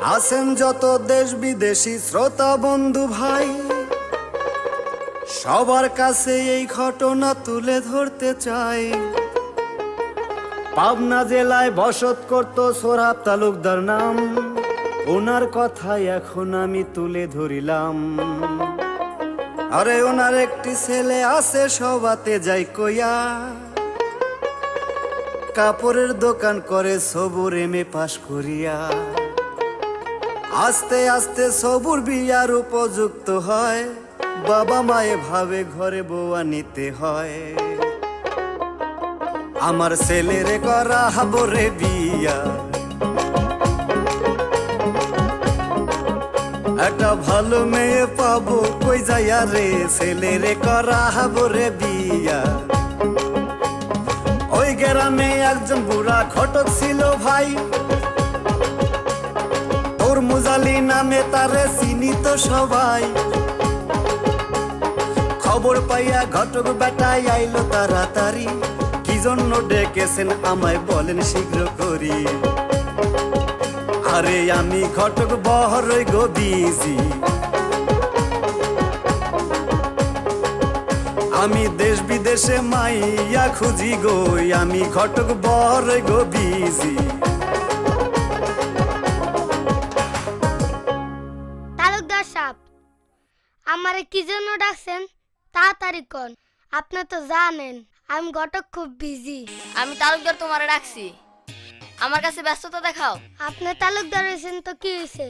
আছেন যত দেশ বিদেশি শ্রোতা বন্ধু ভাই, সবার কাছে এই ঘটনা তুলে ধরতে চাই। পাবনা জেলায় বসত করত সোহরাব তালুকদার নাম, ওনার কথাই এখন আমি তুলে ধরিলাম। আরে ওনার একটি ছেলে আছে সবাতে যাই কইয়া, কাপড়ের দোকান করে সবুর এমএ পাশ করিয়া। আস্তে আস্তে সবুর বিয়ার উপযুক্ত হয়, বাবা মায়ে ভাবে ঘরে বউয়া নিতে হয়। আমার ছেলেরে করা হাবরে বিয়া, একটা ভালো মেয়ে পাবো কই যাইয়া রে, ছেলেরে করা হাবরে বিয়া। ওই গ্রামে একজন বুড়া ঘটক ছিল ভাই, তোর মুজালি নামে তারে চিনিত সবাই। খবর পাইয়া ঘটক বেটাই আইলো তাড়াতাড়ি, কি জন্য ডেকেছেন আমায় বলেন শীঘ্র করি। আরে আমি ঘটক বহরই গো বিজি, আমি দেশ বিদেশে মাইয়া খুঁজি গো, আমি ঘটক বহরই গো বিজি। তালুকদার সাহেব, আমারে কি জন্য ডাকছেন তাড়াতাড়ি কোন। আপনি তো জানেন আমি ঘটক খুব বিজি। আমি তালুকদার তোমারে ডাকছি, আমার কাছে ব্যস্ততা দেখাও। আপনি তালুকদার হয়েছেন তো কি হয়েছে?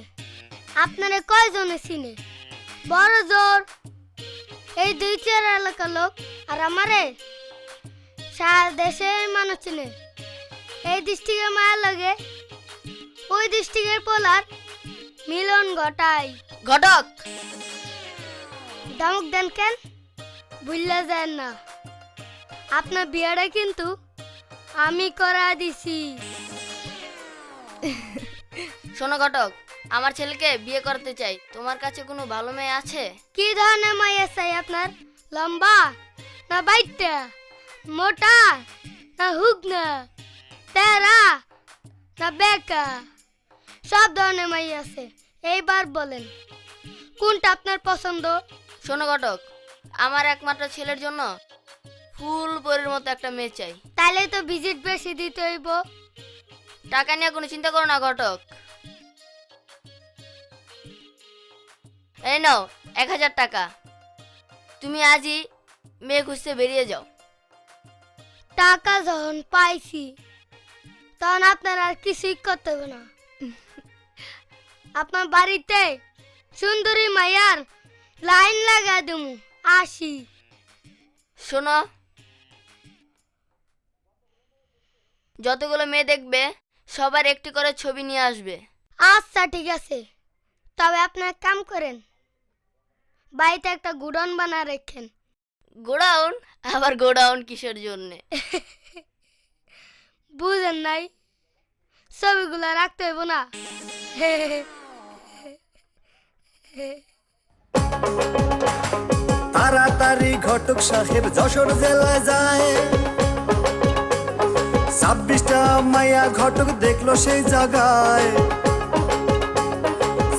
আপনারে কয়জনে চিনে? বড় জোর এই 2-4 এলাকার লোক, আর আমারে সারা দেশের মানুষ চিনে। এই ডিস্ট্রিক্টের মায়ের লগে ওই ডিস্ট্রিক্টের পোলার মিলন ঘটায়। ঘটক ধমক দেন কেন? ভুললে যায় না, আপনার বিয়েটা কিন্তু আমি করা দিছি। শোনো ঘটক, আমার ছেলেকে বিয়ে করতে চাই, তোমার কাছে কোনো ভালো মেয়ে আছে? কি ধরনের মাইয়া চাই আপনার? লম্বা না বাইটা, মোটা না হুগনা, তেরা না বেকা? সব ধরনের মাইয়া আছে, এইবার বলেন কোনটা আপনার পছন্দ? শোনো ঘটক, আমার একমাত্র ছেলের জন্য ফুল পরীর মতো একটা মেয়ে চাই। তাইলে তো ভিজিট বেশি দিতে হইব। টাকা নিয়ে কোনো চিন্তা করো না ঘটক, এই নাও 1000 টাকা, তুমি আজই মেয়ে খুঁজতে বেরিয়ে যাও। টাকা যখন পাইছি তখন আপনার আর কিছুই করতে হবে না। আপনার বাড়িতে সুন্দরী মাইয়ার লাইন লাগা দেবো, আসি। শোনো, যতগুলো মেয়ে দেখবে সবার একটি করে ছবি নিয়ে আসবে। আচ্ছা ঠিক আছে, তবে আপনি এক কাম করেন, বাড়িতে একটা গুডন বানা রাখেন। গোডাউন? আবার গোডাউন কিসের জন্য? বুঝেন নাই, ছবিগুলো রাখতে হইব না। তাড়াতাড়ি ঘটক সাহেব যশোর জেলায় যায়, 26টা মাইয়া ঘটক দেখলো সেই জায়গায়।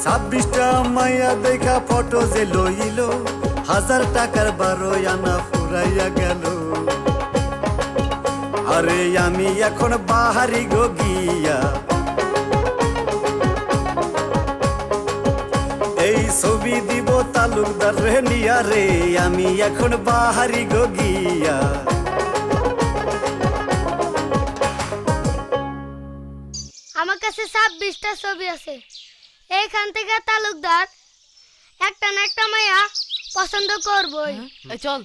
26টা মাইয়া দেখা ফটো যে লইল, 1000 টাকার 12 আনা ফুরাইয়া গেল। আরে আমি এখন বাহারি গো গিয়া, এই ছবি দিব তালুকদার রে নিয়া রে, আমি এখন বাহারি গো গিয়া। আমার কাছে 26টা ছবি আছে, এইখান থেকে তালুকদার একটা না একটা মাইয়া পছন্দ করবই। চল।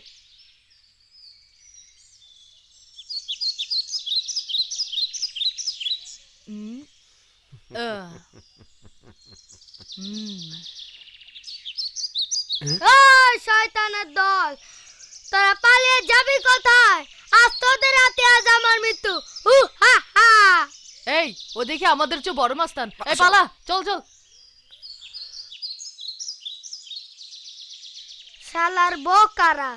ওই শয়তানের দল, তোরা পালিয়ে যাবি কোথায়? আজ তোদের হাতে আজ আমার মৃত্যু। হা হা। এই ও দেখি আমাদের চেয়ে বড় মাস্তান, এই পালা, চল চল। শালার বোকারা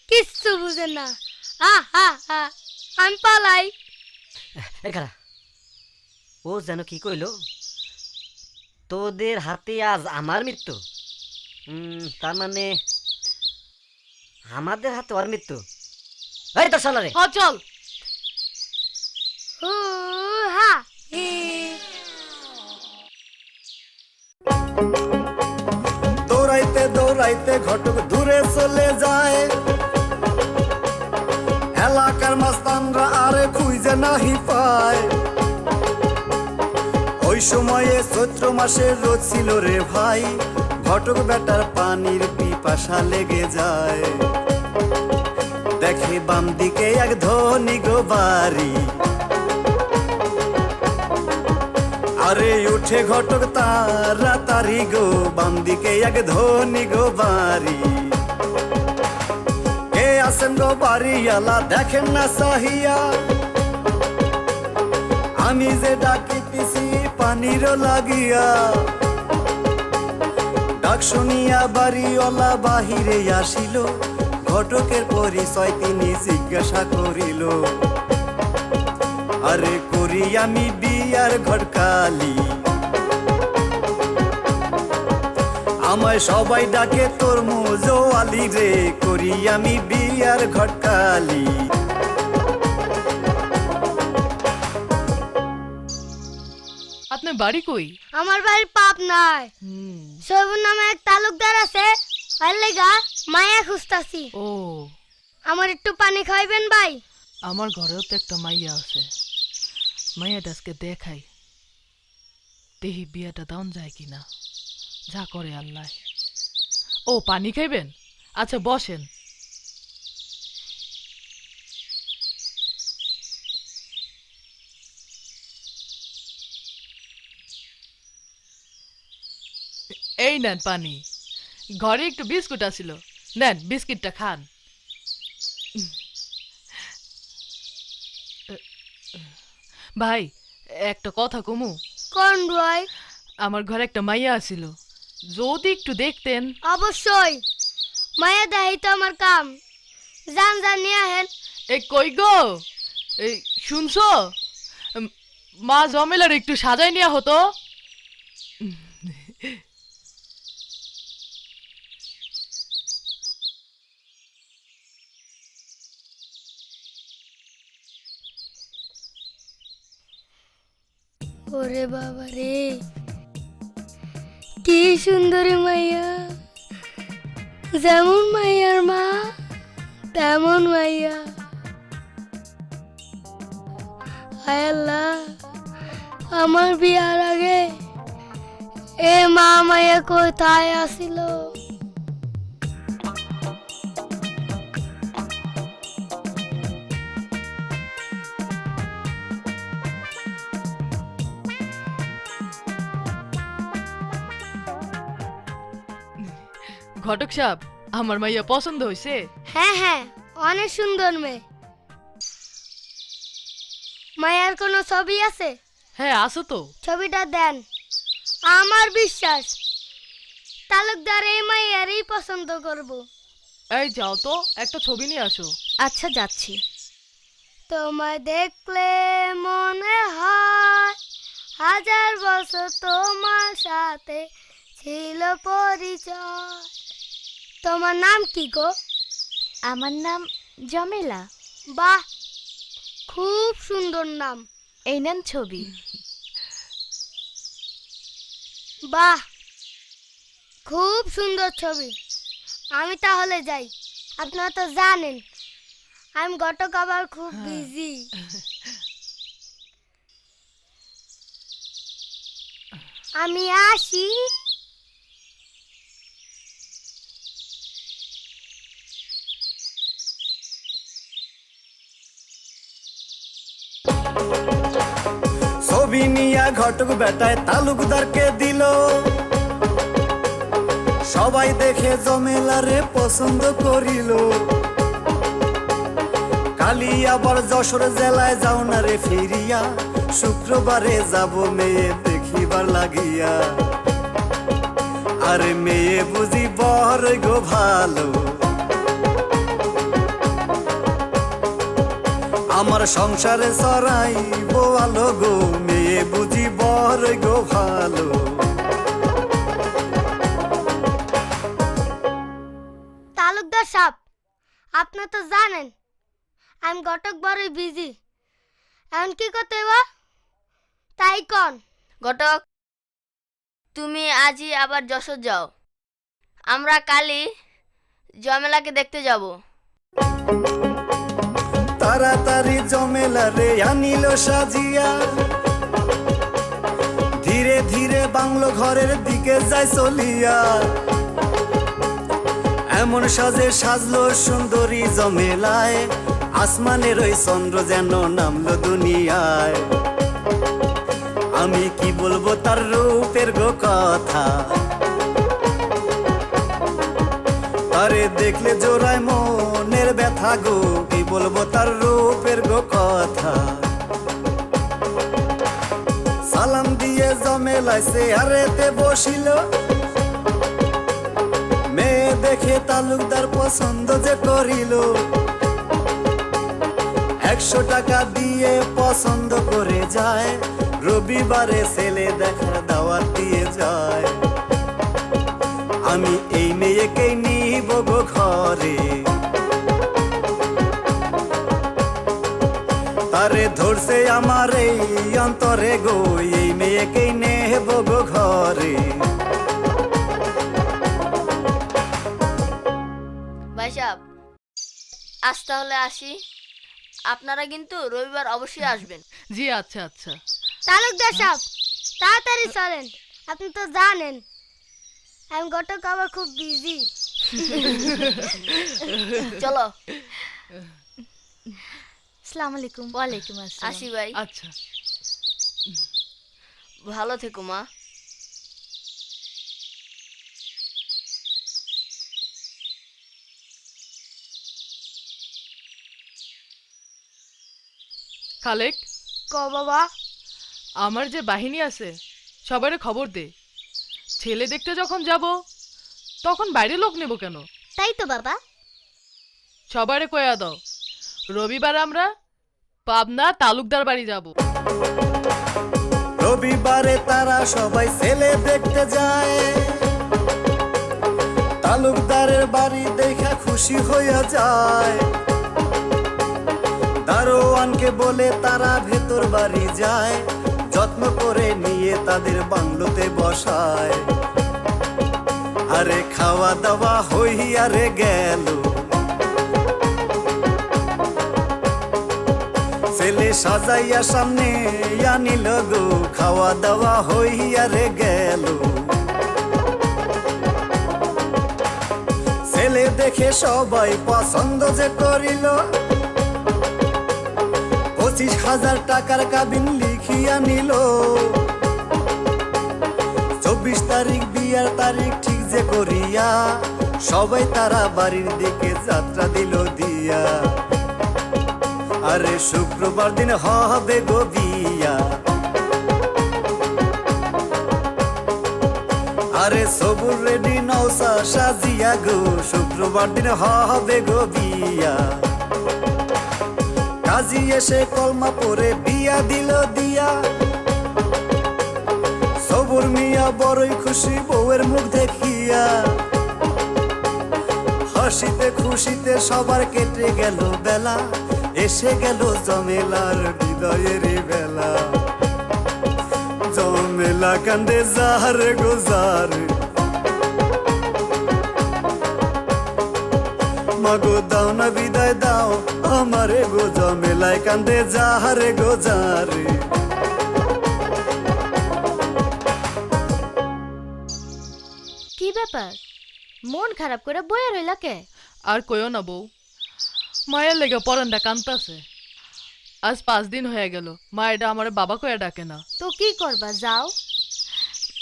কিচ্ছু বুঝে না। হা হা হা, আমি পালাই। ও যেন কি কইল, তোদের হাতে আজ আমার মৃত্যু। তার মানে আমাদের হাতে ওর মৃত্যু। এই তো শালা রে, হ চল। হু হা হি। দৌড়াইতে দৌড়াইতে ঘটক দূরে চলে যায়, এলাকার মাস্তানরা আরে খুঁজে নাহি পায়। ওই সময়ে চৈত্র মাসের রোদ ছিল রে ভাই, ঘটক বেটার পানির পিপাসা লেগে যায়। দেখে বাম দিকে এক ধনী গো বাড়ি, আরে উঠে ঘটক তাড়াতাড়ি গো, বাম দিকে এক ধনী গো বাড়ি। কে আসেন গো বাড়িওয়ালা দেখেন না সাহিয়া, আমি যে ডাকিতেছি পানির লাগিয়া। ডাক শুনিয়া বাড়িওয়ালা বাহিরে আসিল, ঘটকের পরিচয় তিনি জিজ্ঞাসা করিল। আরে করি আমি বিয়ার ঘটকালি, আমায় সবাই ডাকে তরমুজ আলি রে, করি আমি বিয়ার ঘটকালি। আপনার বাড়ি কই? আমার বাড়ি পাবনায়। সৈবুর নামে এক তালুকদার আছে, আর লেগা মায়া খুঁজতাছি। ও, আমার একটু পানি খাইবেন ভাই? আমার ঘরেও তো একটা মাইয়া আছে। মাইয়াটা আজকে দেখাই, দেহি বিয়েটা দাউন যায় কিনা, যা করে আল্লাহ। ও, পানি খাইবেন? আচ্ছা বসেন। এই নেন পানি। ঘরে একটু বিস্কুট আছিল, নেন বিস্কিটটা খান। ভাই, একটা কথা কমু? কোন ভাই? আমার ঘরে একটা মাইয়া আছিল, যদি একটু দেখতেন। অবশ্যই, মায়া দেখাই তো আমার কাম। যান যান নিয়ে আহেন। এ কই গো, এই শুনছো? মা জমেলার একটু সাজাই নেওয়া হতো। ওরে বাবা রে, কি সুন্দরী মাইয়া, যেমন মাইয়ার মা তেমন মাইয়া। হায় আল্লাহ, আমার বিয়ার আগে এ মা মাইয়া কোথায় আসিল? ঘটক সাহেব, আমার মাইয়া পছন্দ হয়েছে? হ্যাঁ হ্যাঁ, অনেক সুন্দর মেয়ে। মায়ার কোনো ছবি আছে? হ্যাঁ আছে তো। ছবিটা দেন। আমার বিশ্বাস তালুকদার এই মাইয়ারই পছন্দ করব। এই যাও তো, একটা ছবি নিয়ে আসো। আচ্ছা যাচ্ছি। তোমায় দেখলে মনে হয় হাজার বছর তোমার সাথে ছিল পরিচয়। তোমার নাম কি গো? আমার নাম জমেলা। বাহ, খুব সুন্দর নাম। এই নেন ছবি। বাহ, খুব সুন্দর ছবি। আমি তাহলে যাই। আপনারা তো জানেন আমি ঘটক আবার খুব বিজি। আমি আসি। ছবি নিয়া ঘটক বেটায় তালুকদারকে দিল, সবাই দেখে জমেলারে পছন্দ করিল। কালি আবার যশোর জেলায় যাও না রে ফিরিয়া, শুক্রবারে যাব মেয়ে দেখিবার লাগিয়া। আরে মেয়ে বুঝি বড় গো ভালো, আমার সংসারে সরাই বোয়ালো গো, মেয়ে বুঝি বড় গো ভালো। আপনি তো জানেন আমি ঘটক বড়ই বিজি। এখন কি করতে হইব তাই কন। ঘটক, তুমি আজই আবার যশোর যাও, আমরা কালই জমেলাকে দেখতে যাব। তাড়াতাড়ি জমেলা রে আনিল সাজিয়া, ধীরে ধীরে বাংলো ঘরের দিকে যায় চলিয়া। এমন সাজে সাজলো সুন্দরী জমেলায়, আসমানের ওই চন্দ্র যেন নামলো দুনিয়ায়। আমি কি বলবো তার রূপের গো কথা, আরে দেখলে জোড়ায় মনের ব্যথা গো। কি বলবো তার রূপের গো কথা। সালাম দিয়ে জমেলায় চেয়ারেতে বসিল, মেয়ে দেখে তালুকদার পছন্দ যে করিল। 100 টাকা দিয়ে পছন্দ করে যায়, রবিবারে ছেলে দেখার দাওয়াত দিয়ে যায়। আমি এই মেয়েকে নিব গো ঘরে, তারে ধরছে আমার এই অন্তরে গো। এই মেয়েকে নেব গো ঘরে। ভাই সাহেব, আজ তাহলে আসি। আপনারা কিন্তু রবিবার অবশ্যই আসবেন। জি আচ্ছা আচ্ছা। তালুকদার সাহেব তাড়াতাড়ি চলেন, আপনি তো জানেন আমি ঘটক আবার খুব বিজি। চলো। আসসালামু আলাইকুম। ওয়ালাইকুম আসসালাম। আসি ভাই। আচ্ছা। ভালো থেকো মা। খালেক, ক বাবা। আমার যে বাহিনী আছে সবারে খবর দে, ছেলে দেখতে যখন যাব তখন বাইরে লোক নেব কেন? তাই তো বাবা। সবারে কয়া দাও রবিবার আমরা পাবনা তালুকদার বাড়ি যাব। রবিবারে তারা সবাই ছেলে দেখতে যায়, তালুকদারের বাড়ি দেখা খুশি হইয়া যায়। দারোয়ানকে বলে তারা ভেতর বাড়ি যায়, যত্ন করে নিয়ে তাদের বাংলোতে বসায়। আরে খাওয়া দাওয়া হইয়া রে গেল, ছেলে সাজাইয়া সামনে আনিল গো। খাওয়া দাওয়া হইয়া রে গেল, ছেলে দেখে সবাই পছন্দ যে করিল। 25,000 টাকার কাবিন লিখিয়া নিল। 24 তারিখ বিয়ার তারিখ ঠিক যে করিয়া, সবাই তারা বাড়ির দিকে যাত্রা দিল দিয়া। আরে শুক্রবার দিন হবে গো বিয়া, আরে সবুর রেডি নৌসা সাজিয়া গো। শুক্রবার দিন হবে গো বিয়া। কাজী এসে কলমা পরে বিয়া দিল দিয়া, সবুর মিয়া বড়ই খুশি বউয়ের মুখ দেখিয়া। হাসিতে খুশিতে সবার কেটে গেল বেলা, এসে গেল জমেলার হৃদয়ের বেলা। জমেলা কান্দে যার গো যার, মাগো দাও না বিদায় দাও আমারে গো। জমেলায় কান্দে যারে গো যারে। কি ব্যাপার, মন খারাপ করে বইয়া রইলা কে? আর কইও না বউ, মায়ের লেগে পরানটা কান্তাছে। আজ 5 দিন হয়ে গেল মায়েরা আমার বাবা কয়া ডাকে না। তো কি করবা, যাও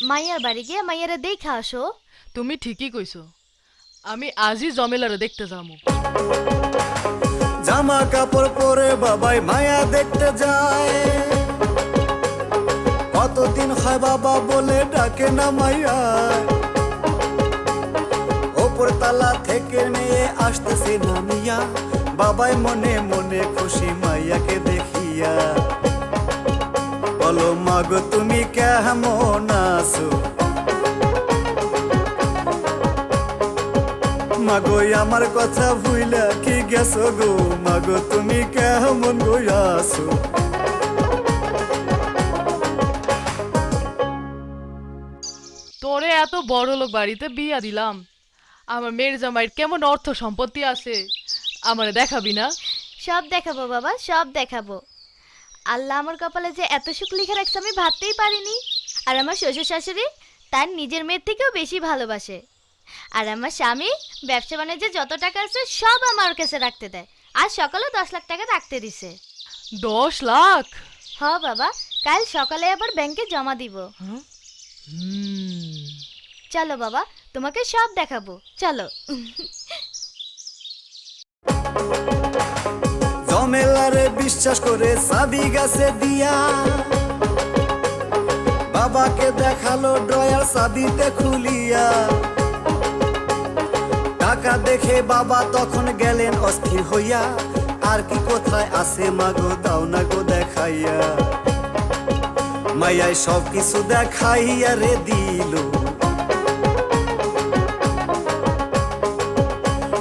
মাইয়ার বাড়ি গিয়ে মাইয়ারে দেখা আসো। তুমি ঠিকই কইছো, আমি আজই জমেলারে দেখতে যাবো। জামা কাপড় পরে বাবাই মায়া দেখতে যায়, কতদিন হয় বাবা বলে ডাকে না মাইয়া। ওপর তালা থেকে মেয়ে আসতেছে নামিয়া, বাবাই মনে মনে খুশি মাইয়াকে দেখিয়া। বলো মাগো তুমি কেমন আছো, মাগো আমার কথা ভুইলা কি গেছো গো মাগো তুমি কেমন গো আছো তোরে এত বড় লোক বাড়িতে বিয়া দিলাম, আমার মেয়ের জামাইয়ের কেমন অর্থ সম্পত্তি আছে, আমারে দেখাবি না? সব দেখাবো বাবা, সব দেখাবো। আল্লাহ আমার কপালে যে এত সুখ লিখে রাখছে আমি ভাবতেই পারিনি। আর আমার শ্বশুর শাশুড়ি তার নিজের মেয়ের থেকেও বেশি ভালোবাসে। আর আমার স্বামী ব্যবসা বাণিজ্যে যত টাকা আছে সব আমার কাছে রাখতে দেয়। আর সকালে 10 লাখ টাকা রাখতে দিছে। 10 লাখ? হ বাবা, কাল সকালে আবার ব্যাংকে জমা দিব। চলো বাবা, তোমাকে সব দেখাবো, চলো। জমেলারে বিশ্বাস করে চাবি গাছে দিয়া বাবাকে দেখালো ড্রয়ার চাবিতে খুলিয়া টাকা দেখে বাবা তখন গেলেন অস্থির হইয়া আর কি কোথায় আছে মাগো দাও না গো দেখাইয়া মাইয়াই সব কিছু দেখাইয়া রে দিল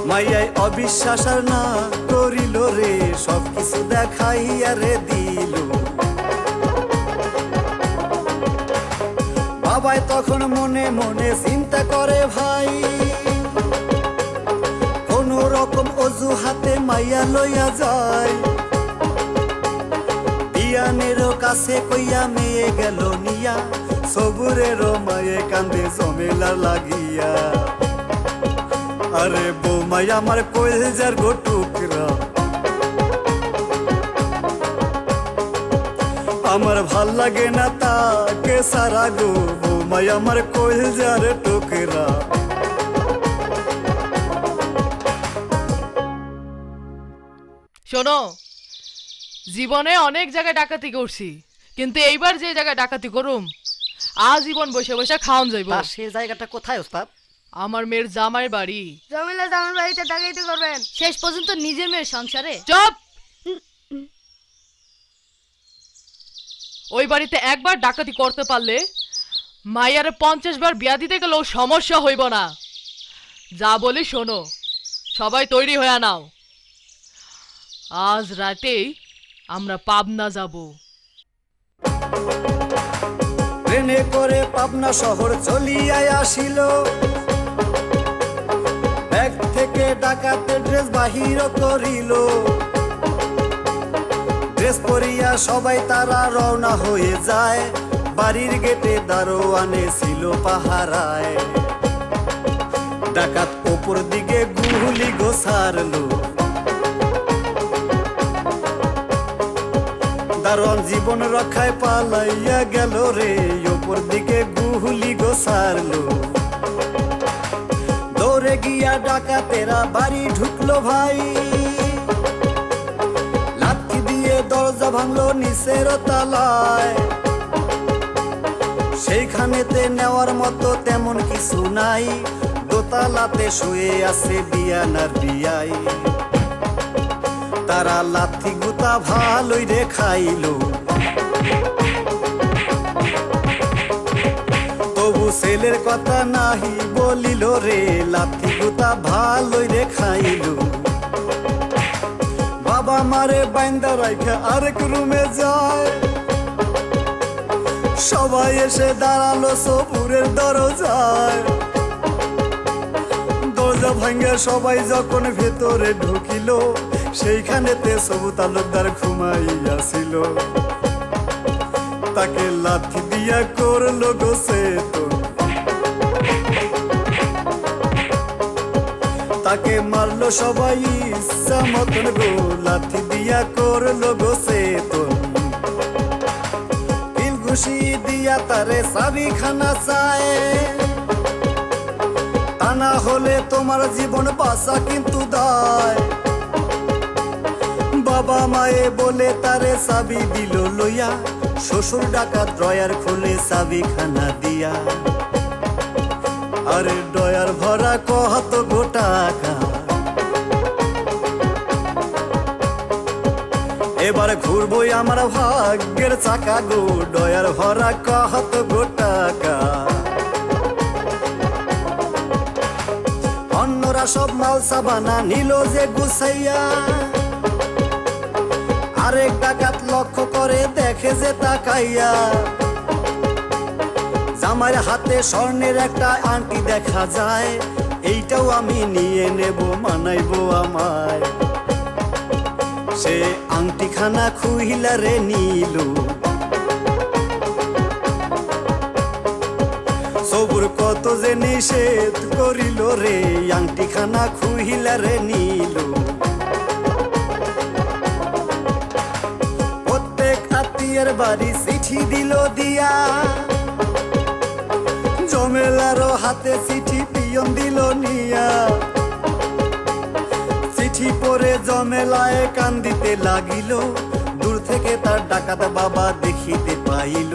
মাইয়াই অবিশ্বাস আর না করিল রে সব কিছু দেখাইয়া রে দিল বাবাই তখন মনে মনে চিন্তা করে ভাই কোন রকম অজুহাতে মাইয়া লইয়া যায় বিয়ানেরও কাছে কইয়া মেয়ে গেল নিয়া সবুরেরও মায়ে কান্দে জমেলার লাগিয়া আরে বৌমাই আমার কইলজার গো টুকরা আমার ভাল লাগে না তাকে সারা গো বৌমাই আমার কইলজার টুকরা শোনো, জীবনে অনেক জায়গায় ডাকাতি করছি, কিন্তু এইবার যে জায়গায় ডাকাতি করুম আজীবন বসে বসে খাওন যাইব। সে জায়গাটা কোথায় ওস্তাদ? আমার মেয়ের জামাইয়ের বাড়ি। জমিলা জামার বাড়িতে ডাকাইতে করবেন? শেষ পর্যন্ত নিজের মেয়ের সংসারে? চুপ! ওই বাড়িতে একবার ডাকাতি করতে পারলে মাইয়ারে 50 বার বিয়া দিতে গেলেও সমস্যা হইব না। যা বলি শোনো, সবাই তৈরি হয়ে নাও, আজ রাতেই আমরা পাবনা যাব। ট্রেনে করে পাবনা শহর চলিয়া আসিল ব্যাগ থেকে ডাকাতে ড্রেস বাহির করিল ড্রেস পরিয়া সবাই তারা রওনা হয়ে যায় বাড়ির গেটে দারোয়ানে ছিল পাহারায় ডাকাত ওপর দিকে গুলি গোছারলো দারোয়ান জীবন রক্ষায় পালাইয়া গেল রে ওপর দিকে গুলি গোছারলো দৌড়ে গিয়া ডাকাতেরা বাড়ি ঢুকলো ভাই লাঠি দিয়ে দরজা ভাঙলো নিচের তলায় সেইখানেতে নেওয়ার মতো তেমন কিছু নাই দোতলাতে শুয়ে আছে বিয়ানার বিয়াই তারা লাথি গুতা ভালোই রে খাইলো তবু ছেলের কথা নাহি বলিল রে লাথি গুতা ভালোই রে খাইলো বাবা মারে বাইন্দা রাইখা আরেক রুমে যায় সবাই এসে দাঁড়ালো সবুরের দরজায় দরজা ভাঙ্গে সবাই যখন ভেতরে ঢুকিল সেইখানেতে সবু তালুকদার ঘুমাইয়াছিল তাকে লাথি দিয়া করলো গোসে তাকে মারলো সবাই ইচ্ছা মতন গো লাথি দিয়া করলো গোসে তিল ঘুষি দিয়া তারে চাবি খানা চায় তা না হলে তোমার জীবন বাঁচা কিন্তু দায় বাবা মায়ে বলে তারে চাবি দিল লইয়া শ্বশুর ডাকাত ড্রয়ার খুলে চাবি খানা দিয়া আরে ড্রয়ার ভরা কত গো টাকা এবার ঘুরবই আমার ভাগ্যের চাকা গো ড্রয়ার ভরা কত গো টাকা অন্যরা ভরা সব মাল সাবানা নিল যে গুছাইয়া, আরেক ডাকাত লক্ষ্য করে দেখে যে তাকাইয়া, জামাইয়ের হাতে স্বর্ণের একটা আংটি দেখা যায়, এইটাও আমি নিয়ে নেব মানাইবো আমায়। সে আংটিখানা খুইলা রে নিল, সবুর কত যে নিষেধ করিল রে, আংটিখানা খুইলা রে নিল। প্রত্যেক আত্মীয়ের বাড়ি চিঠি দিল দিয়া, জমেলারও হাতে চিঠি পিয়ন দিল নিয়া। চিঠি পড়ে জমেলায় কান্দিতে লাগিল, দূর থেকে তার ডাকাত বাবা দেখিতে পাইল।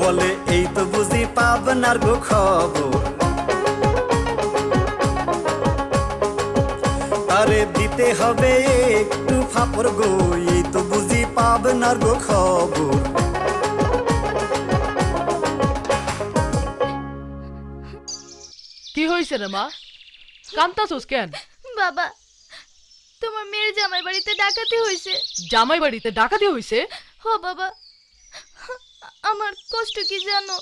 বলে এই তো বুঝি পাবনার গো খবর, তারে দিতে হবে একটু ফাপড় গো, এই তো বুঝি পাবনার গো খবর। কি হয়েছে রে মা, কান্তাছোস কেন? বাবা, তোমার মেয়ের জামাই বাড়িতে ডাকাতি হয়েছে। জামাই বাড়িতে ডাকাতি হয়েছে? হো বাবা, আমার কষ্ট কি জানো?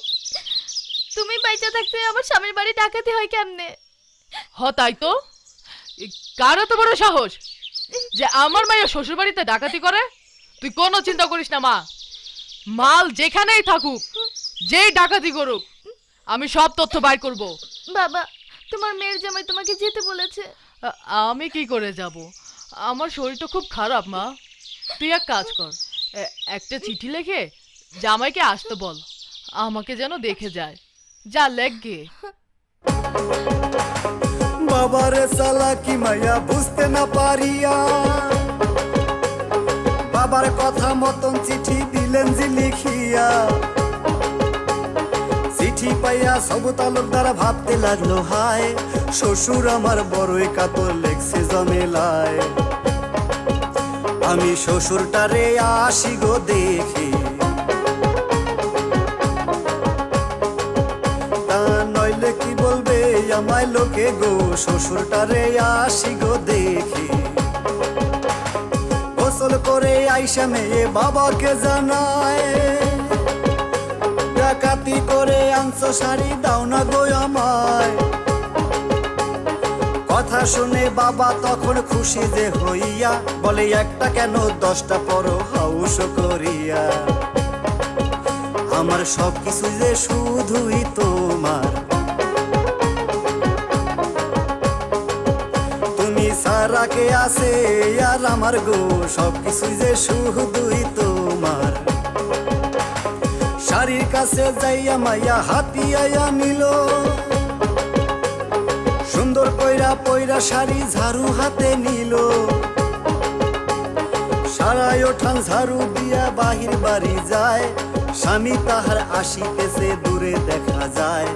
তুমি বাইচা থাকতে আমার স্বামীর বাড়ি ডাকাতি হয় কেমনে? হ তাই তো, কার এত বড় সাহস যে আমার মায়ের শ্বশুর বাড়িতে ডাকাতি করে? তুই কোনো চিন্তা করিস না মা, মাল যেখানেই থাকুক, যেই ডাকাতি করুক, আমি সব তথ্য বাইর করব। বাবা, তোমার মেয়ের জামাই তোমাকে যেতে বলেছে। আমি কি করে যাব, আমার শরীরটা খুব খারাপ মা। তুই এক কাজ কর, একটা চিঠি লিখে জামাইকে আসতে বল, আমাকে যেন দেখে যায়। যা লেগে। বাবারে চালাকি মাইয়া বুঝতে না পারিয়া, বাবার কথা মতন চিঠি দিলেন যে লিখিয়া। চিঠি পাইয়া সব তালুকদার ভাবতে লাগলো হায়, শ্বশুর আমার বড়ই কাতর লেখছে জমেলায়। আমি শ্বশুরটারে আসি গো দেখি, তা নইলে কি বলবে আমায় লোকে গো, শ্বশুরটারে আসি গো দেখি। গোসল করে আইসা মেয়ে বাবাকে জানায়, ডাকাতি করে আনছো শাড়ি দাও না গো আমায়। কথা শুনে বাবা তখন খুশি যে হইয়া, বলে একটা কেন 10টা পরো হাউস করিয়া। আমার সব কিছু যে শুধুই তোমার, তুমি সারা কে আছে আর আমার গো, সব কিছু যে শুধুই তোমার। শাড়ির কাছে যাইয়া মাইয়া হাতিয়াইয়া নিল, সুন্দর কইরা পইরা শাড়ি ঝাড়ু হাতে নিল। সারাই ওঠান ঝাড়ু দিয়া বাহির বাড়ি যায়, স্বামী তাহার আসিতেছে দূরে দেখা যায়।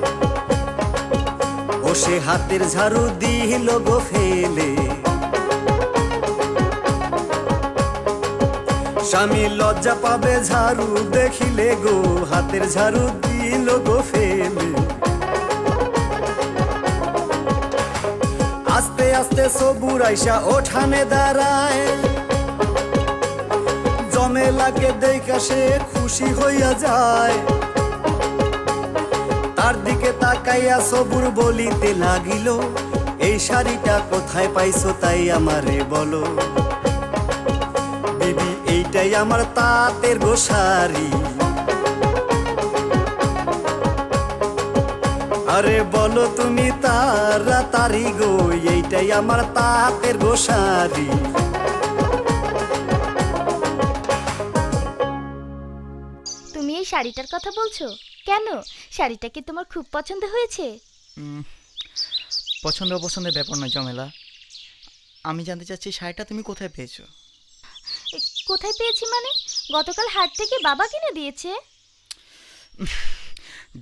ও সে হাতের ঝাড়ু দিল গো ফেলে, স্বামী লজ্জা পাবে ঝাড়ু দেখিলে গো, হাতের ঝাড়ু দিল গো ফেলে। আস্তে আস্তে সবুর আইসা ওঠানে দাঁড়ায়, জমেলাকে দেখা সে খুশি হইয়া যায়। তার দিকে তাকাইয়া সবুর বলিতে লাগিল, এই শাড়িটা কোথায় পাইছো তাই আমারে বলো। বিবি এইটাই আমার তাঁতের গো শাড়ি, আরে বলো তুমি তাড়াতাড়ি গো, এইটাই আমার তাঁতের গো শাড়ি। তুমি এই শাড়িটার কথা বলছো কেন? শাড়িটা কি তোমার খুব পছন্দ হয়েছে? পছন্দ অপছন্দের ব্যাপার নয় জমেলা, আমি জানতে চাচ্ছি শাড়িটা তুমি কোথায় পেয়েছো? কোথায় পেয়েছি মানে? গতকাল হাট থেকে বাবা কিনে দিয়েছে।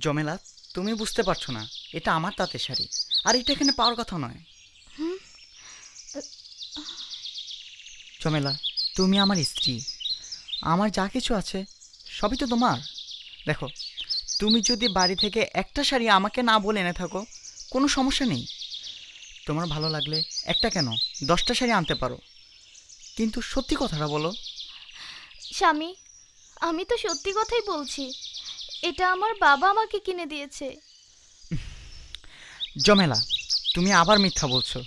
জমেলা, তুমি বুঝতে পারছো না, এটা আমার তাঁতের শাড়ি, আর এটা এখানে পাওয়ার কথা নয়। জমেলা, তুমি আমার স্ত্রী, আমার যা কিছু আছে সবই তো তোমার। দেখো, তুমি যদি বাড়ি থেকে একটা শাড়ি আমাকে না বলে এনে থাকো কোনো সমস্যা নেই, তোমার ভালো লাগলে একটা কেন 10টা শাড়ি আনতে পারো, কিন্তু সত্যি কথাটা বলো। স্বামী, আমি তো সত্যি কথাই বলছি, এটা আমার বাবা আমাকে কিনে দিয়েছে। জমেলা, তুমি আবার মিথ্যা বলছো।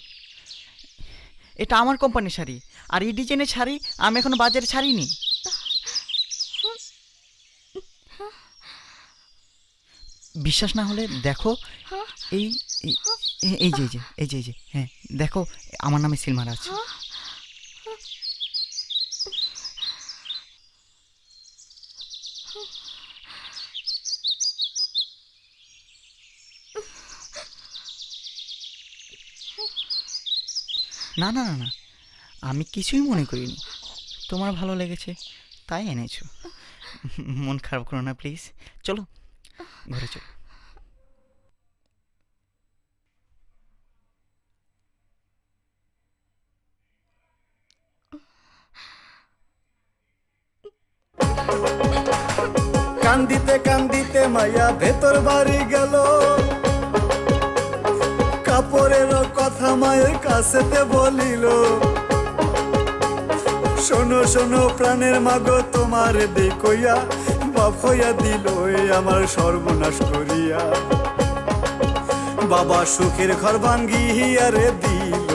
এটা আমার কোম্পানির শাড়ি, আর এই ডিজাইনের শাড়ি আমি এখনো বাজারে ছাড়িনি। বিশ্বাস না হলে দেখো, এই এই- এই যে এই যে হ্যাঁ দেখো, আমার নামে সিল মারা আছে। না না না না, আমি কিছুই মনে করিনি, তোমার ভালো লেগেছে তাই এনেছো। মন খারাপ করো না প্লিজ, চলো ঘরে চলো। কান্দিতে কান্দিতে মায়া ভেতর বাড়ি গেল, কাপড়ের কথা মায়ের কাছেতে বলিল, শোনো শোনো প্রাণের মাগো তোমার দেখইয়া বাপ হইয়া দিল আমার সর্বনাশ করিয়া। বাবা সুখের ঘর ভাঙ্গিয়া রে দিল,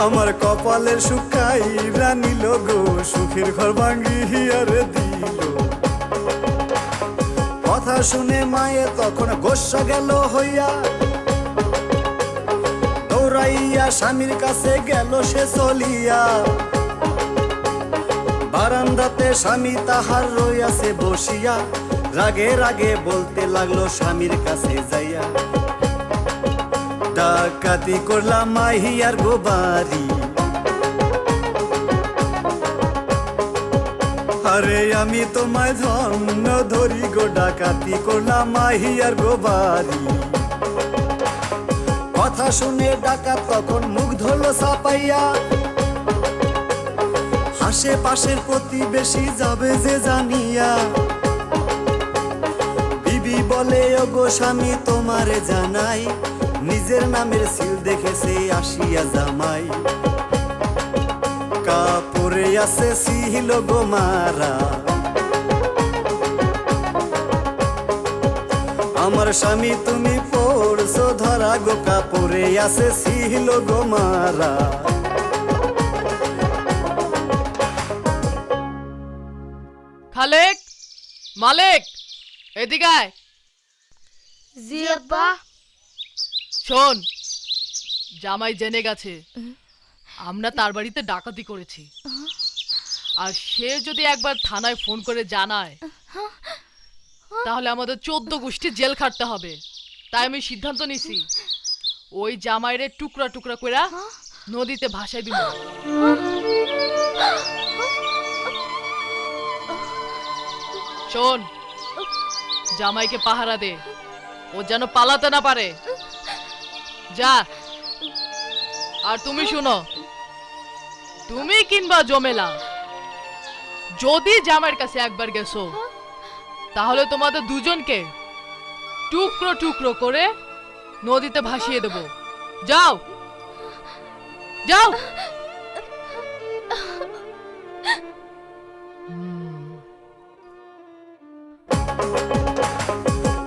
আমার কপালের শুকাই রানিল গো, সুখের ঘর ভাঙ্গিয়া রে দিল। কথা শুনে মায়ে তখন গোস্বা গেল হইয়া, দৌড়াইয়া স্বামীর কাছে গেল সে চলিয়া। বারান্দাতে স্বামী তাহার রইয়াছে বসিয়া, রাগে রাগে বলতে লাগলো স্বামীর কাছে যাইয়া, ডাকাতি করলাম মাহিয়ার গো বাড়ি, আরে আমি তোমায় ধন্য ধরি গো, ডাকাতি করলাম মাহিয়ার গো বাড়ি। কথা শুনে ডাকাত তখন মুখ ধরলো চাপাইয়া, আশেপাশের প্রতিবেশী যাবে যে জানিয়া। বিবি বলে ওগো স্বামী তোমারে জানাই, নিজের নামের সিল দেখেছে আসিয়া জামাই। কাপড়ে আছে সিল গো মারা, আমার স্বামী তুমি পড়ছো ধরা গো, কাপড়ে আছে সিল গো মারা। খালেক, মালিক, এদিকে আয়। জি আব্বা। শোন, জামাই জেনে গেছে আমরা তার বাড়িতে ডাকাতি করেছি, আর সে যদি একবার থানায় ফোন করে জানায় তাহলে আমাদের 14 গোষ্ঠী জেল খাটতে হবে। তাই আমি সিদ্ধান্ত নিছি ওই জামাইরে টুকরা টুকরা করে নদীতে ভাসাই দিব। শোন, জামাইকে পাহারা দে, ও যেন পালাতে না পারে। যা। আর তুমি শুনো, তুমি কিংবা জমেলা যদি জামাইয়ের কাছে একবার গেছো তাহলে তোমাদের দুজনকে টুকরো টুকরো করে নদীতে ভাসিয়ে দেব। যাও যাও।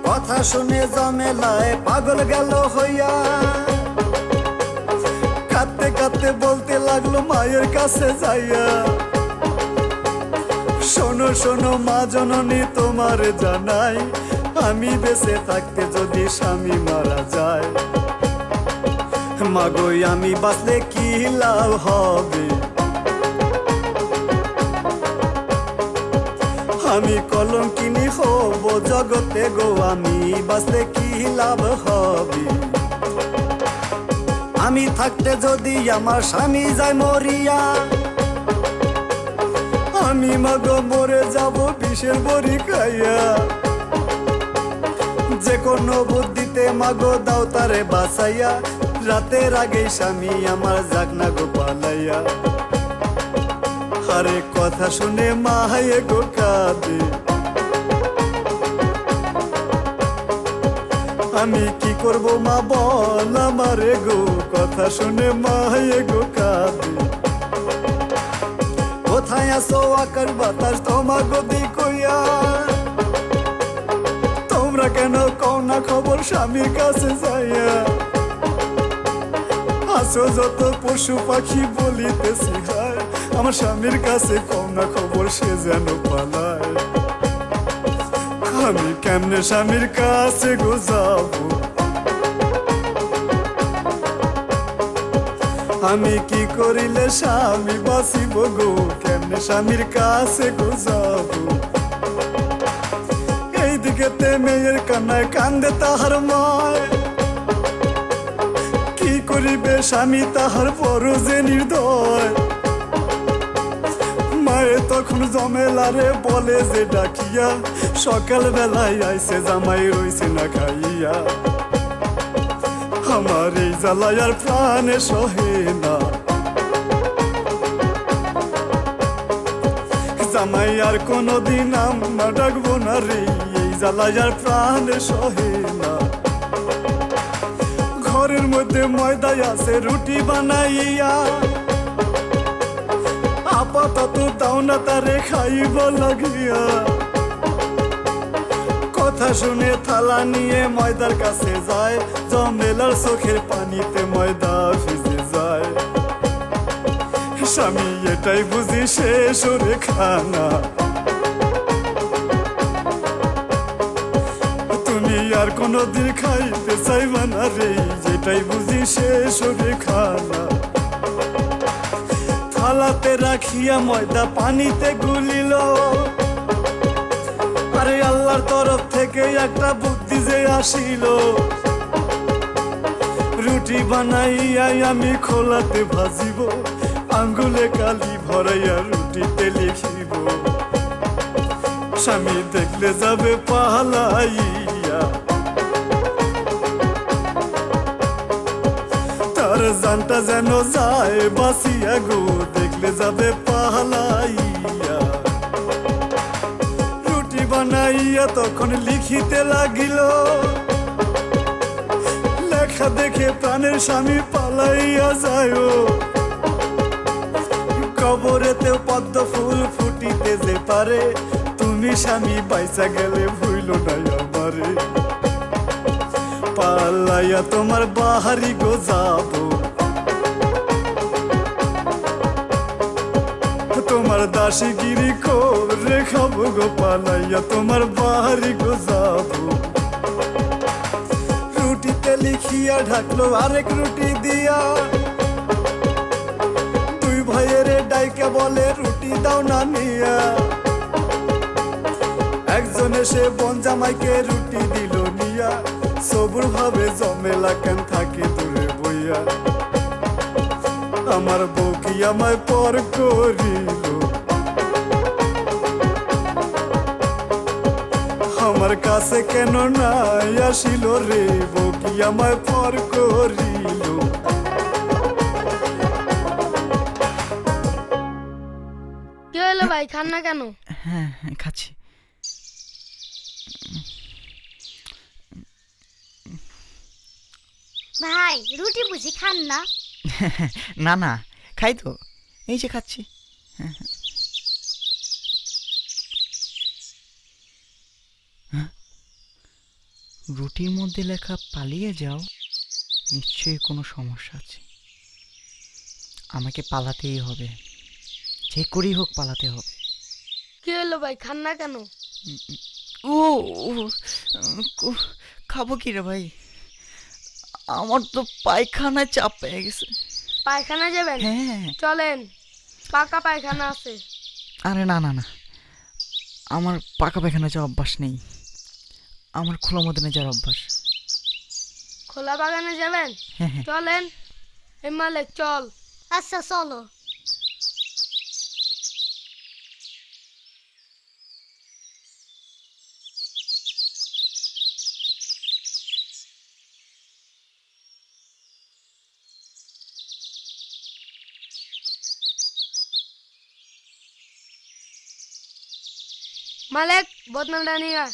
কথা শুনে জমেলায় পাগল গেল হইয়া, কাঁদতে কাঁদতে বলতে লাগলো মায়ের কাছে যাইয়া, শোনো শোনো মা জননী তোমার জানাই, আমি বেঁচে থাকতে যদি স্বামী মারা যায়, মাগো আমি বাঁচলে কি লাভ হবে, আমি কলঙ্কিনী হব জগতে গো, আমি বাঁচলে কি লাভ হবে, আমি থাকতে যদি আমার স্বামী যায় মরিয়া, আমি মাগো মরে যাব বিষের বড়ি খাইয়া, যে কোনো বুদ্ধিতে মাগো দাও তারে বাঁচাইয়া, রাতের আগে স্বামী আমার যাক না গো পালাইয়া। আরে কথা শুনে মায়ে গো কাঁদে, আমি কি করব মা বল আমারে গো, কথা শুনে মায়ে গো কাঁদে। কোথায় আসো আকাশ বাতাস তোমাগো দিকইয়া, তোমরা কেন কও না খবর স্বামীর কাছে যাইয়া। আসো যত পশু পাখি বলিতেছি হায়, আমার স্বামীর কাছে কও না খবর সে যেন পালায়। আমি কেমনে স্বামীর কাছে গো যাবো, আমি কি করিলে স্বামী বাঁচিব গো, কেমনে স্বামীর কাছে গো যাবো। এইদিকেতে মেয়ের কান্নায় কান্দে তাহার মায়, কি করিবে স্বামী তাহার বড় যে নির্দয়। মায়ে তখন জমেলারে বলে যে ডাকিয়া, সকাল বেলায় আইসে জামাই রইছে না খাইয়া। আমার এই জ্বালায় আর প্রাণে সহে না, জামাই আর কোনদিন আমরা ডাকবো না রে, এই জ্বালায় আর প্রাণে সহে না। ঘরের মধ্যে ময়দা আছে রুটি বানাইয়া, আপাতত দাও না তারে খাইব লাগিয়া। কথা শুনে থালা নিয়ে ময়দার কাছে যায়, জমেলার চোখের পানিতে ময়দা ভিজে যায়। স্বামী এটাই বুঝি শেষ ওরে খানা, তুমি আর কোনদিন খাইতে চাইবা না রে, যেটাই বুঝি শেষ ওরে খানা। থালাতে রাখিয়া ময়দা পানিতে গুলিল, আরে আল্লাহর তরফ থেকে একটা বুদ্ধি যে আসিল। রুটি বানাইয়াই আমি খোলাতে ভাজিব, আঙ্গুলে কালি ভরাইয়া রুটিতে লিখিব। স্বামী দেখলে যাবে পালাইয়া, তার জানটা যেন যায় বাঁচিয়া গো, দেখলে যাবে পালাইয়া। রুটি বানাইয়া তখন লিখিতে লাগিল, লেখা দেখে প্রাণের স্বামী পালাইয়া যায়। কবরেতেও পদ্ম ফুল ফুটিতে যে পারে, তুমি স্বামী বাইসা গেলে ভুইল নাই আমারে। পালাইয়া তোমার বাহারি গো যাবো, তোমার দাসীগিরি করে খাবো গো, পালাইয়া তোমার বাহারি গো যাবো। রুটিতে লিখিয়া ঢাকলো আরেক রুটি দিয়া, দুই ভাইয়ের ডাইকে বলে রুটি দাও না নিয়া। একজন এসে বন জামাইকে রুটি দিল নিয়া, সবুর ভাবে জমেলা কেন থাকে দূরে বইয়া। আমার বউ কি আমায় পর করিল, আমার কাছে কেন নাই আসিল রে, বউ কি আমায় পর করিল। কি হলো ভাই, খান না কেন? হ্যাঁ হ্যাঁ খাচ্ছি। ভাই রুটি বুঝি খান না? না না খাই তো, এই যে খাচ্ছি। হ্যাঁ, রুটির মধ্যে লেখা পালিয়ে যাও, নিশ্চয়ই কোনো সমস্যা আছে। আমাকে পালাতেই হবে, যে করেই হোক পালাতে হবে। কি হলো ভাই, খান না কেন? ও খাবো কি রে ভাই, আমার তো পায়খানায় চাপ পেয়ে গেছে। পায়খানা যাবেন? হ্যাঁ। চলেন, পাকা পায়খানা আছে। আরে না না না, আমার পাকা পায়খানা যাওয়ার অভ্যাস নেই, আমার খোলা মদনে যাওয়ার অভ্যাস। খোলা বাগানে যাবেন? হ্যাঁ হ্যাঁ। চলেন। এই মালিক চল। আচ্ছা চলো। মালিক বোতলটা নিয়ে আয়।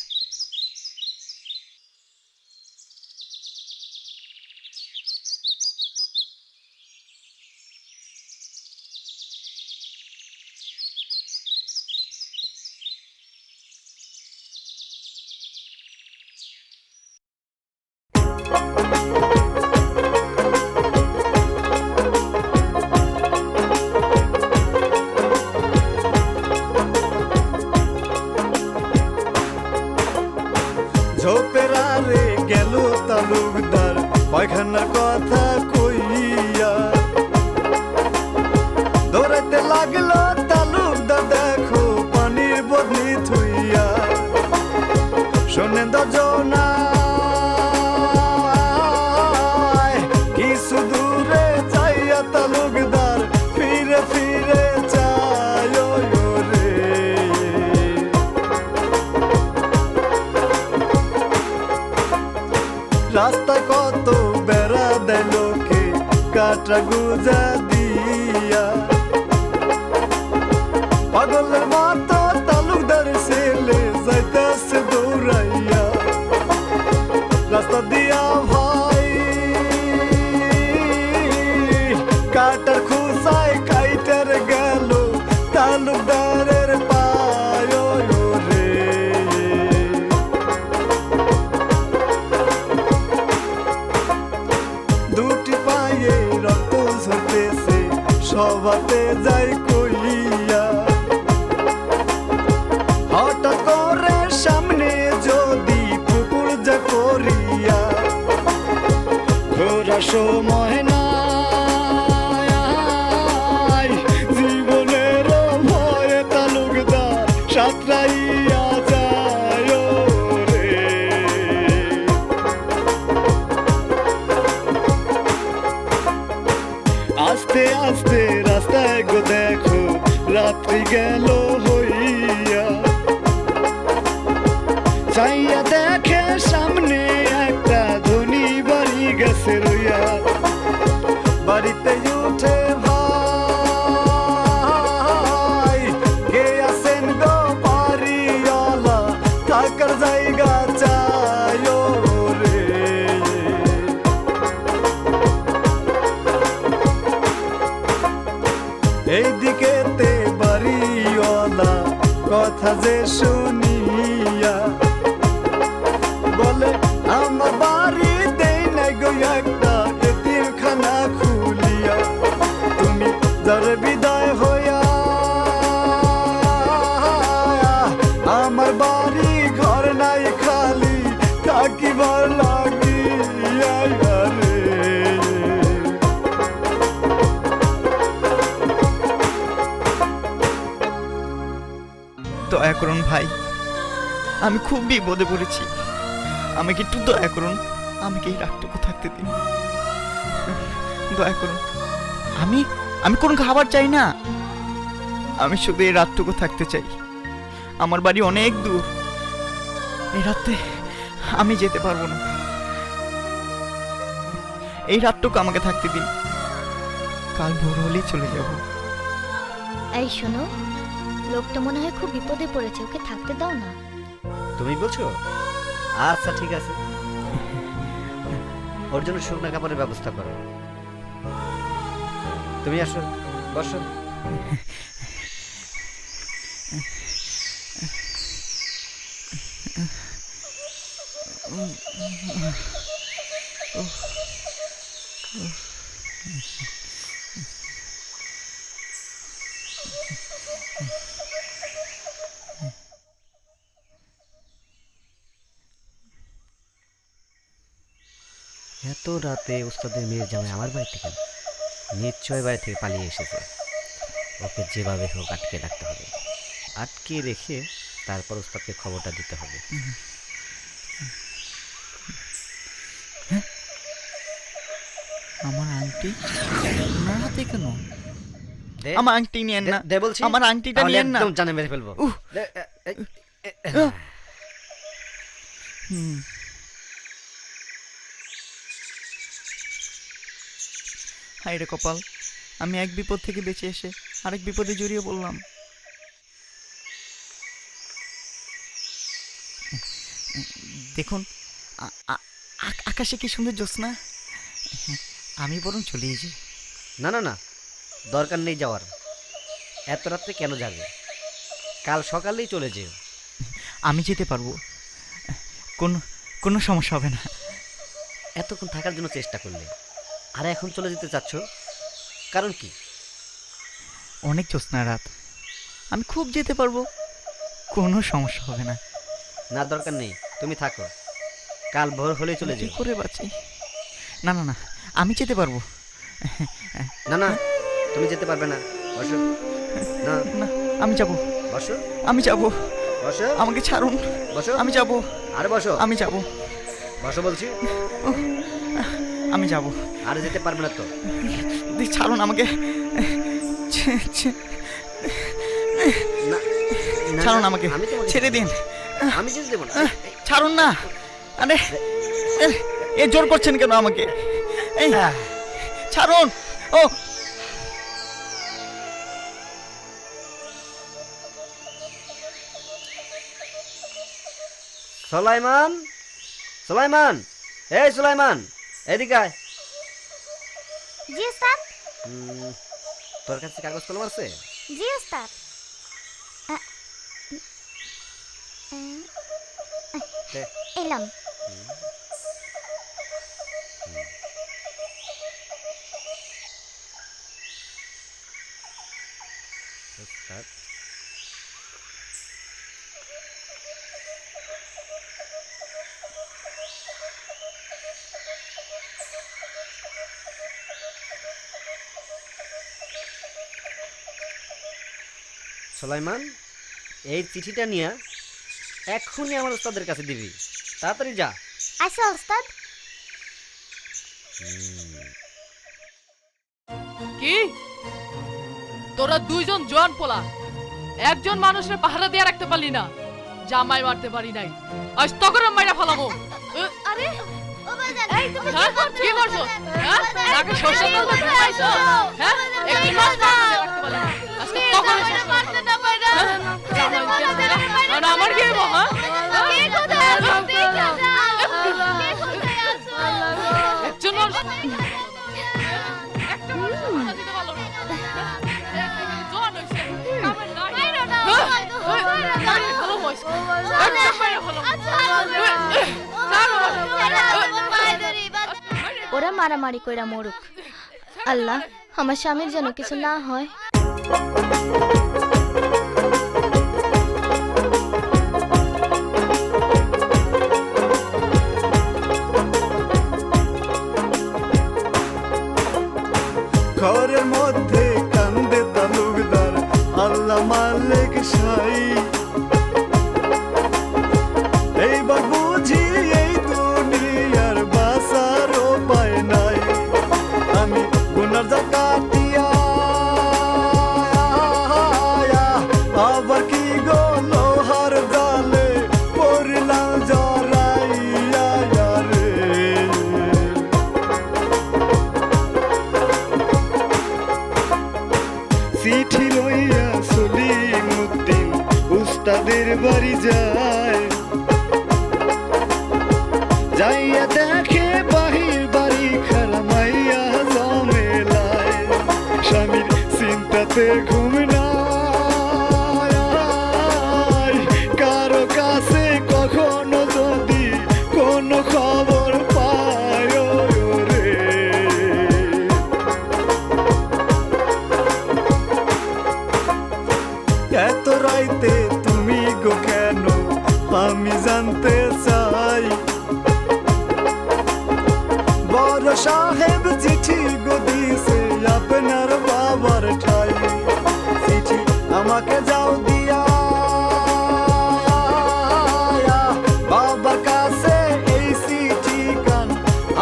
চাই কাইটার গেল তালুকদারের পায় রে। দুটি পায়ে রক্ত ঝরতেছে সবাতে যাই কইয়া, হঠাৎ করে সামনে যদি পুকুর যা করিয়া ঘোরা সময় নাই জীবনের ভয়ে তালুকদার সাঁতরাইয়া যায় রে। আস্তে আস্তে রাস্তায় গো দেখো রাত্রি গেল হইয়া, চাইয়া দেখে সামনে একটা ধনী বাড়ি গেছে রইয়া। বাড়িতে উঠে ভাই কে আছেন গো বাড়িওয়ালা, থাকার জায়গা চাই রে। এইদিকেতে বাড়িওয়ালা কথা যে শুনিয়া বলে আমার বাড়ি দেই নাই গো একটা এতিমখানা খুলিয়া। তুমি যার বিদায় হইয়া আমার বাড়ি ঘর নাই খালি থাকিবার লাগিয়া রে। দয়া করুন ভাই, আমি খুব বিপদে পড়েছি, আমাকে একটু দয়া করুন, আমাকে এই রাতটুকু থাকতে দিন, দয়া করুন। আমি আমি কোনো খাবার চাই না, আমি শুধু এই রাতটুকু থাকতে চাই। আমার বাড়ি অনেক দূর, এই রাতে আমি যেতে পারবো না, এই রাতটুকু আমাকে থাকতে দিন, কাল ভোর হলেই চলে যাব। এই শোনো, লোকটা মনে হয় খুব বিপদে পড়েছে, ওকে থাকতে দাও না। তুমি বলছো? আচ্ছা ঠিক আছে, ওর জন্য শুকনা কাপড়ের ব্যবস্থা করো। তুমি আসো, বসো। এত রাতে ওস্তাদের মেয়ের জামাই আমার বাড়ি থেকে, নিশ্চয় বাড়ি থেকে পালিয়ে এসেছে। ওকে যেভাবে হোক আটকে রাখতে হবে, আটকে রেখে তারপর ওস্তাদকে খবরটা দিতে হবে। আমার আংটি ওনার হাতে কেন? দে, আমার আংটি নিয়েন না, দে বলছি, আমার আংটিটা তাহলে নিয়েন না। একদম জানে মেরে ফেলবো। উহ। দে, হুম। হায় রে কপাল, আমি এক বিপদ থেকে বেঁচে এসে আরেক বিপদে জড়িয়ে পড়লাম। দেখুন আকাশে কি সুন্দর জ্যোৎস্না, আমি বরং চলেই যাই। না না না, দরকার নেই যাওয়ার। এত রাত্রে কেন যাবে? কাল সকালেই চলে যেও। আমি যেতে পারবো, কোনো কোনো সমস্যা হবে না। এতক্ষণ থাকার জন্য চেষ্টা করলে, আর এখন চলে যেতে চাচ্ছ, কারণ কি? অনেক জ্যোৎস্না রাত, আমি খুব যেতে পারবো, কোনো সমস্যা হবে না। না দরকার নেই, তুমি থাকো, কাল ভোর হলেই চলে কি যেও। করে বাঁচি? না না না, আমি যেতে পারবো। না না, তুমি যেতে পারবে না, বসো। না না, আমি যাব, বসো, আমি যাব, বসো, আমাকে ছাড়ুন, বসো, আমি যাব, আর বসো, আমি যাব, বসো বলছি, আমি যাব। আর যেতে পারবে না তো। ছাড়ুন আমাকে, না, না, ছাড়ুন না, আমাকে, আমি তোমাকে ছেড়ে দিন, আমি যেতে দেবো না। ছাড়ুন না। আরে এ জোর করছেন কেন আমাকে? এই ছাড়ুন। ও সুলাইমান, সুলাইমান, এই সুলাইমান, এদিকে আয়। জি স্যার। তোর কাছে কাগজ কলম আছে? জি ওস্তাদ। দে। এলাম। ওস্তাদ, সুলাইমান, এই চিঠিটা নিয়ে এক্ষুনি আমার ওস্তাদের কাছে দিবি। তাড়াতাড়ি যা। আচ্ছা ওস্তাদ। কি তোরা দুইজন জোয়ান পোলা একজন মানুষের পাহারা দিয়ে রাখতে পারলি না, জামাই মারতে পারি নাই, আজ তখন মাইরা ফেলাবো। আরে ও বাজান, এই তুমি হ্যাঁ? কি করছো? হ্যাঁ? নাকে সরষের তেল দিয়ে খাইছো? হ্যাঁ? একজন মানুষ পাহারা দিয়ে রাখতে পারলি না, আজকে তখন শেষ করে ফেলাবো। হ্যাঁ? জামাই দিয়ে দিলে, আর আমার কি হইবো? হ্যাঁ? একজন মানুষ একটা মানুষ পাহারা দিতে পারলো না। জোয়ান হইছে, কামের নাই। ভালো বয়স, একদম মাইরা ফেলাবো। ওরা মারামারি কইরা মরুক, আল্লাহ আমার স্বামীর যেন কিছু না হয়। ঘরের মধ্যে কান্দে তালুকদার, আল্লাহ মালিক সাই। এইবার বুঝি এই দুনিয়ার বাসার উপায় নাই। আমি গুনার জাকাতিয়া আবার কি গো লোহার জালে পড়লাম জড়াইয়া রে। চিঠি লইয়া সলিমুদ্দিন উস্তাদের বাড়ি যায়। যাইয়া দেখে বাহির বাড়ি খালামাইয়া জমেলায়। স্বামীর চিন্তাতে ঘুম নাই, কারো কাছে কখনো যদি কোনো খবর পায় রে। এত রাইতে তুমি গো কেন আমি জানতে চাই। বড় সাহেব চিঠি গো দিছে আপনার বাবার ঠাই। চিঠি আমাকে যাও দিয়া বাবার কাছে এই চিঠি কান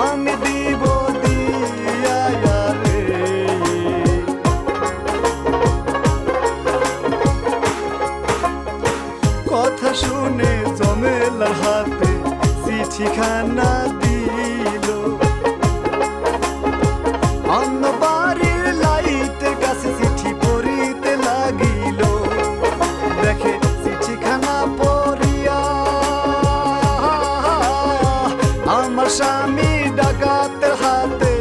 আমি দিব দিয়া রে। কথা শুনে জমেলার হাতে চিঠিখানা দিল। অন্য বাড়ির লাইটের কাছে চিঠি পড়িতে লাগিল। দেখে চিঠিখানা পড়িয়া আমার স্বামী ডাকাতের হাতে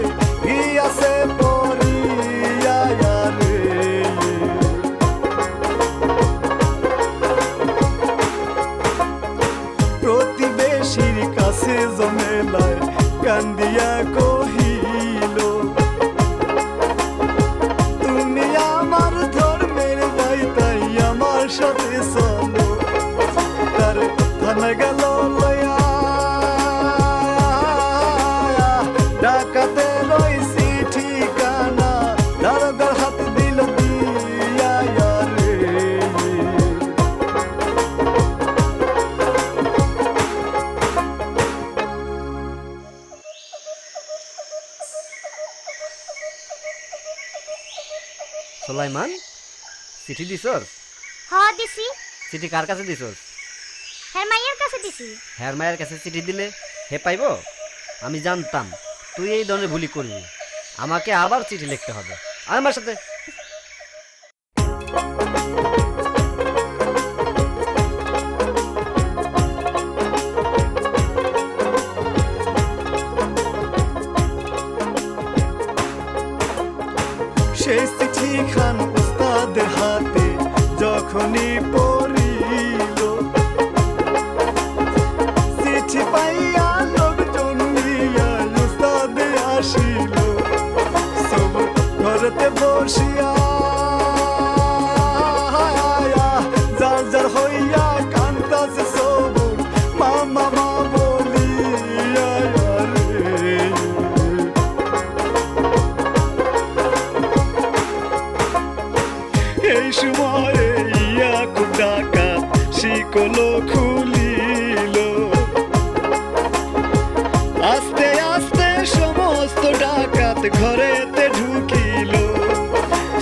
গিয়াছে পড়িয়া রে। প্রতিবেশীর কাছে জমেলায় কান্দিয়া কহিল, তুমি আমার ধর্মের ভাই তাই আমার সাথে চলো। তার থানা গেল লইয়া ডাকাতের ওই চিঠিখানা দারোগার হাত দিল দিয়া রে। সুলাইমান, চিঠি দিছস? হ্যাঁ দিছি। চিঠি কার কাছে দিছস? হ্যাঁ মাইয়ের কাছে দিছি। হ্যার মায়ের কাছে চিঠি দিলে হে পাইবো? আমি জানতাম তুই এই ধরনের ভুলি করবি। আমাকে আবার চিঠি লিখতে হবে। আর আমার সাথে সেই চিঠি খান উস্তাদের হাতে যখনই পড়িল, চিঠি পাইয়া লোকজন নিয়া উস্তাদে আসিল। সবুর ঘরেতে বসিয়া যার যার হইয়া কান্তাছে সবুর মামা মা বলিয়া রে। এই সময়ে ইয়াকুব ডাকাত শিকল খুলিল, আস্তে আস্তে সমস্ত ডাকাত ঘরেতে ঢুকিল।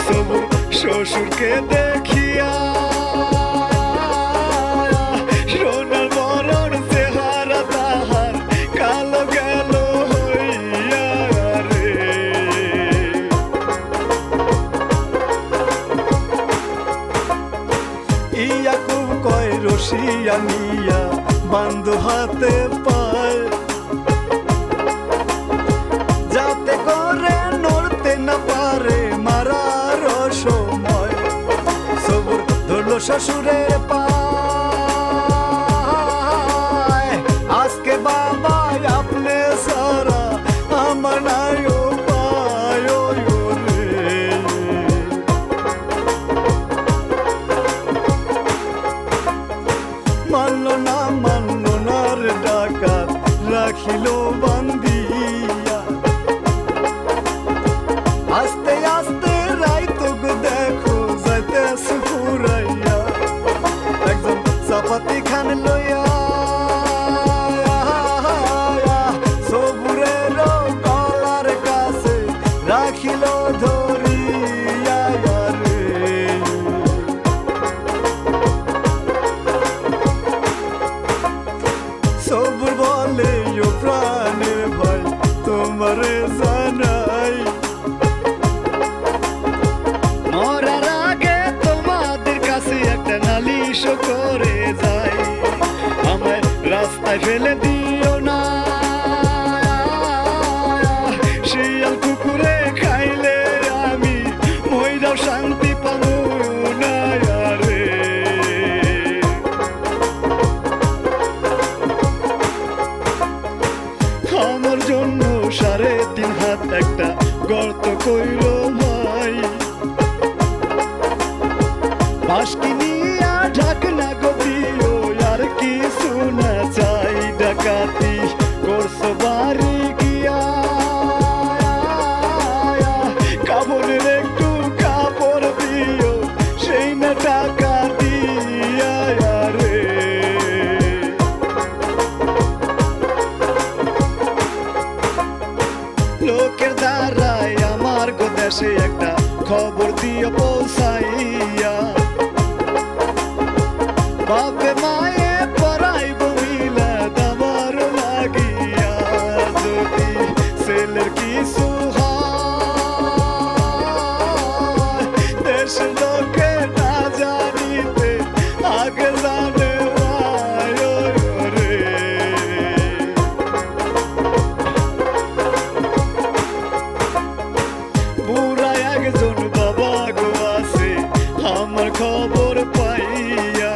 সবুর শ্বশুরকে দেখিয়া সোনার মরণ চেহারা তাহার কালো গেল হইয়া রে। ইয়াকুব কয় রশিয়া নিয়া বান্ধু হাতে পায়, যাতে করে নড়তে না পারে মারার সময়। সবুর ধরল শ্বশুরের পায়, আজকে বাবা আপনি সারা আমার নাই উপায় রে। মানল না রে ডাকাত রাখিল বান্দিয়া, আস্তে আস্তে রাইত গো দেখো যাইতেছে ফুরাইয়া। একজন চাপাতি খান লইয়া সবুরের গলার কাছে রাখিল ধরিয়া রে। সবুর বলে ও প্রাণের ভাই তোমারে জানাই, মরার আগে তোমাদের কাছে একটা নালিশ করে যাই। আমায় রাস্তায় ফেলে দিও না, শিয়াল কুকুরে খাইলে আমি মইরাও শান্তি পাবো না রে। আমার জন্য 3.5 হাত একটা গর্ত কইর ভাই, বাঁশকি নিয়া ঢাকনা গদিও আর কিছু না চাই। ডাকাতি করছো বাড়ি গিয়া, কাপড়ের একটু কাপড় দিও সেই না টাকা দিয়া রে। লোকের দ্বারাই আমার গো দেশে একটা খবর দিয়ে পৌঁছাইয়া, বাপে মায়ে পড়াইব মিলাদ আমার লাগিয়া। যদি ছেলের কিছু হয় দেশের লোকে না জানিতে আগে জানে রে। বুড়া একজন বাবা গো আছে আমার খবর পাইয়া,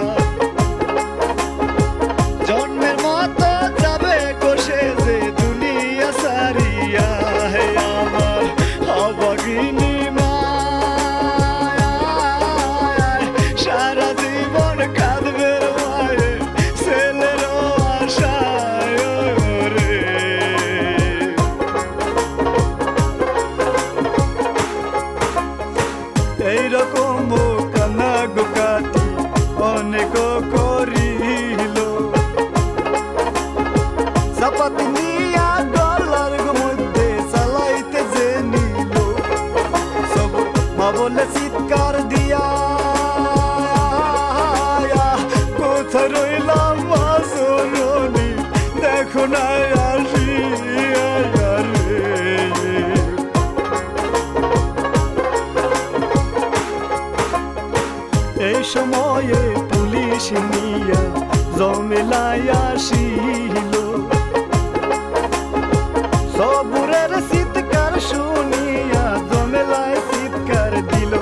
জন্মের মতো যাবে কোষে যে দুনিয়া সারিয়া। হে আমার অবাগিনী মা সারা জীবন কাঁদবে মায়ে ছেলের আশায় রে। এইরকম কান্না গো কাটি অনেক করিল, চাপাতি নিয়া গলার মধ্যে চালাইতে যে নিল। সব মা বলে চিৎকার দিয়া কোথায় রইলাম মা সরণি দেখো না আসিয়া রে। এই সময়ে পুলিশ নিয়া জমেলায় আসিল, সবুরের চিৎকার শুনিয়া জমেলায় চিৎকার দিল।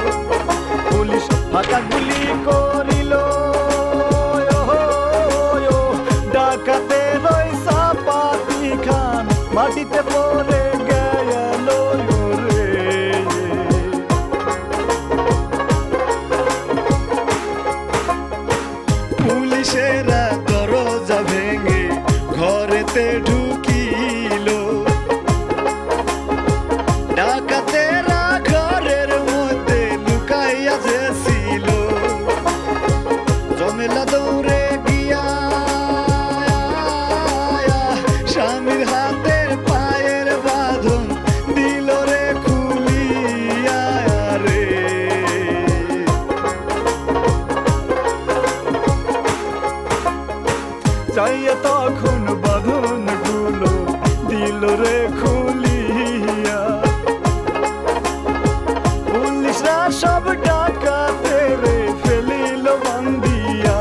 সব ডাকাতে রে ফেলিল বান্দিয়া,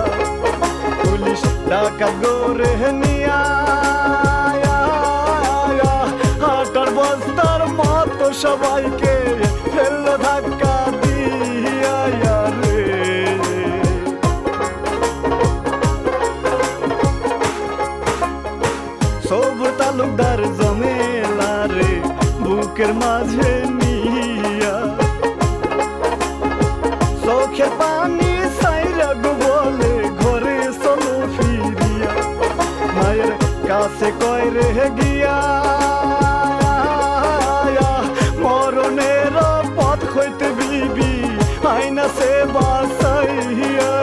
পুলিশ ডাকাত গোরে নিয়া হাটার বস্তার মতো সবাইকে ফেলল ধাক্কা দিয়া রে। সবুর তালুকদার জমেলা রে বুকের মাঝে নিয়া, চোখের পানি সাইরা গো বলে ঘরে চলো ফিরিয়া, মায়ের কাছে কয় রে গিয়া মরণের পথ হইতে বিবি আইনা সে বাসাইয়া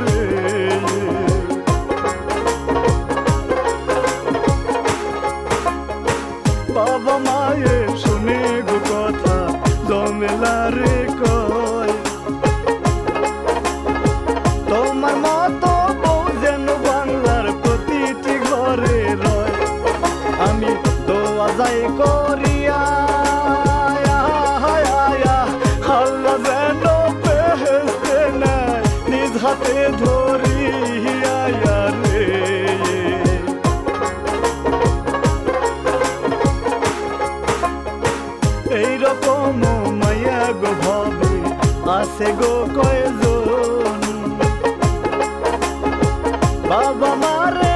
রে। বাবা মায়ে শুনে গো কথা জমেলা রে কয়, তোমার মতো বউ যেন বাংলার প্রতিটি ঘরে রয়। আমি দোয়া যাই করিয়া আল্লাহ যেন বেহেশতে নেয় নিজ হাতে ধরিয়া রে। এইরকম মায়া গো ভাবে আছে গো কয়জন, বাবা মারে